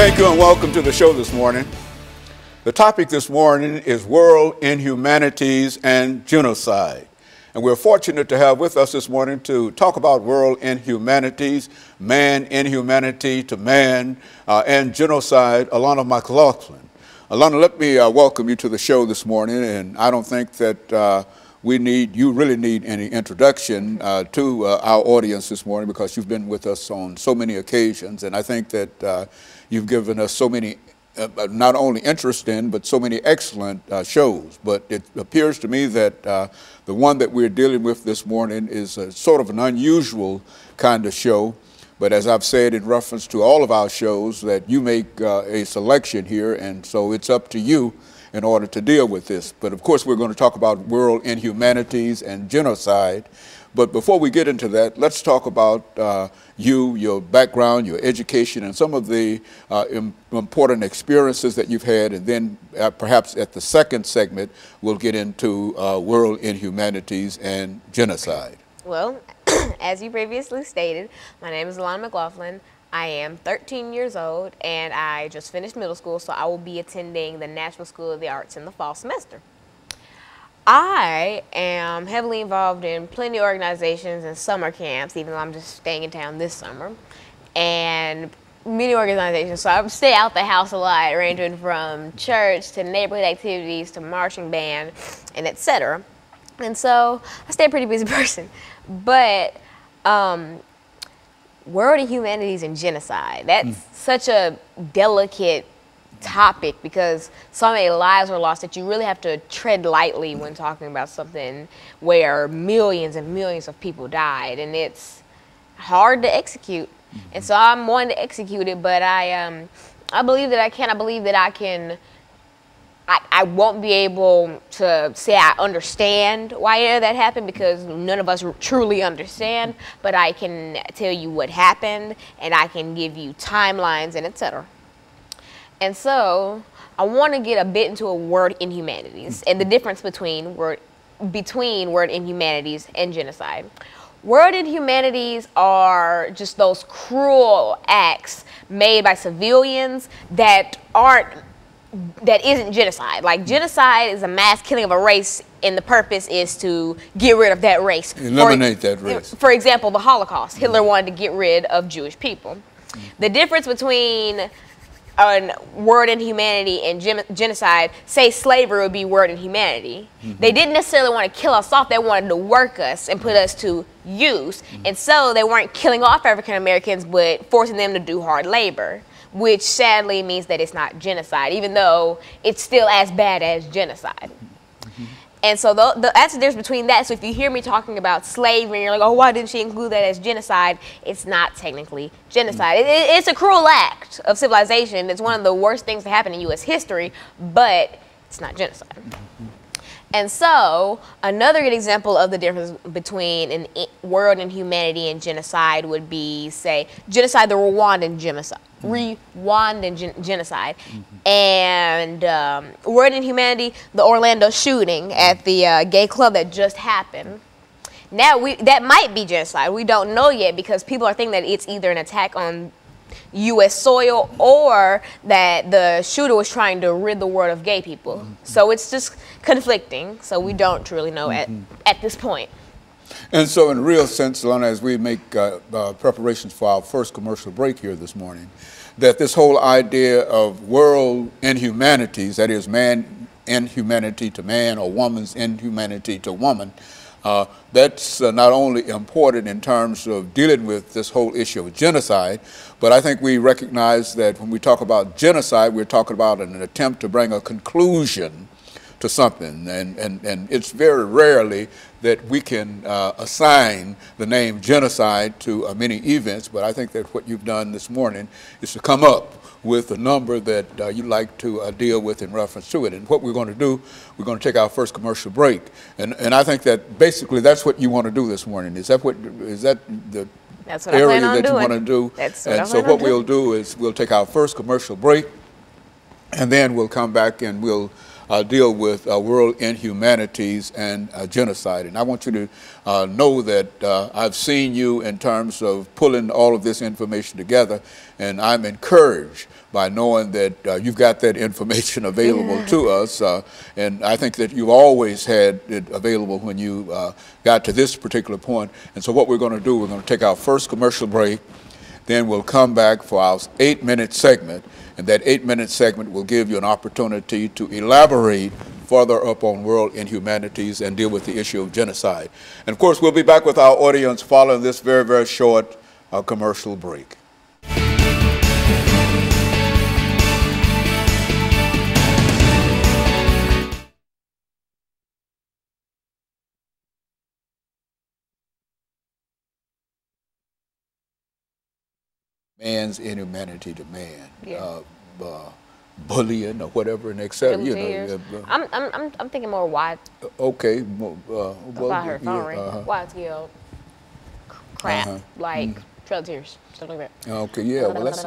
Thank you and welcome to the show this morning. The topic this morning is World Inhumanities and Genocide. And we're fortunate to have with us this morning to talk about world inhumanities, man, inhumanity to man, and genocide, Alana McLaughlin. Alana, let me welcome you to the show this morning, and I don't think that you really need any introduction to our audience this morning because you've been with us on so many occasions, and I think that you've given us so many not only interesting, but so many excellent shows. But it appears to me that the one that we're dealing with this morning is sort of an unusual kind of show. But as I've said in reference to all of our shows, that you make a selection here, and so it's up to you in order to deal with this. But of course, we're going to talk about world inhumanities and genocide. But before we get into that, let's talk about your background, your education, and some of the important experiences that you've had. And then perhaps at the second segment, we'll get into world inhumanities and genocide. Well, as you previously stated, my name is Alana McLaughlin. I am 13 years old, and I just finished middle school, so I will be attending the National School of the Arts in the fall semester. I am heavily involved in plenty of organizations and summer camps, even though I'm just staying in town this summer, and many organizations. So I stay out the house a lot, ranging from church to neighborhood activities to marching band and etc. And so I stay a pretty busy person. But world inhumanities and genocide, that's such a delicate topic because so many lives were lost that you really have to tread lightly when talking about something where millions and millions of people died, and it's hard to execute. And so I'm wanting to execute it, but I believe that I can. I believe that I can. I won't be able to say I understand why that happened because none of us truly understand, but I can tell you what happened, and I can give you timelines and etc. And so I want to get a bit into a word inhumanities and the difference between word inhumanities and genocide. Word inhumanities are just those cruel acts made by civilians that isn't genocide. Like genocide is a mass killing of a race, and the purpose is to get rid of that race. Eliminate that race. For example, the Holocaust. Hitler wanted to get rid of Jewish people. The difference between word inhumanity and genocide, say slavery would be word inhumanity. They didn't necessarily want to kill us off, they wanted to work us and put us to use. And so they weren't killing off African Americans, but forcing them to do hard labor, which sadly means that it's not genocide, even though it's still as bad as genocide. And so that's the difference between that. So if you hear me talking about slavery and you're like, oh, why didn't she include that as genocide? It's not technically genocide. It's a cruel act of civilization. It's one of the worst things to happen in U.S. history, but it's not genocide. And so another good example of the difference between world inhumanity and genocide would be, say, genocide, the Rwandan genocide. Genocide. And word inhumanity, the Orlando shooting at the gay club that just happened. Now, that might be genocide. We don't know yet because people are thinking that it's either an attack on U.S. soil or that the shooter was trying to rid the world of gay people. So it's just conflicting. So we don't truly know at this point. And so in a real sense, Alana, as we make preparations for our first commercial break here this morning, that this whole idea of world inhumanities, that is man inhumanity to man or woman's inhumanity to woman, that's not only important in terms of dealing with this whole issue of genocide, but I think we recognize that when we talk about genocide, we're talking about an attempt to bring a conclusion to something, and it's very rarely that we can assign the name genocide to many events, but I think that what you've done this morning is to come up with a number that you'd like to deal with in reference to it. And what we're going to do, we're going to take our first commercial break, and I think that basically that's what you want to do this morning. Is that the That's what area I plan on that doing. you want to do? That's what and I so plan on what we'll doing. do is we'll take our first commercial break, and then we'll come back and we'll deal with world inhumanities and genocide. And I want you to know that I've seen you in terms of pulling all of this information together, and I'm encouraged by knowing that you've got that information available to us. And I think that you've always had it available when you got to this particular point. And so what we're going to do, we're going to take our first commercial break, then we'll come back for our 8-minute segment, and that 8-minute segment will give you an opportunity to elaborate further up on world inhumanities and deal with the issue of genocide. And of course, we'll be back with our audience following this very, very short commercial break. Man's inhumanity to man, bullying or whatever, and etc. You know, I'm thinking more wide. Okay, about her phone ring. Wide scale crap, like trail tears, stuff like that. Okay, yeah. Well, let's.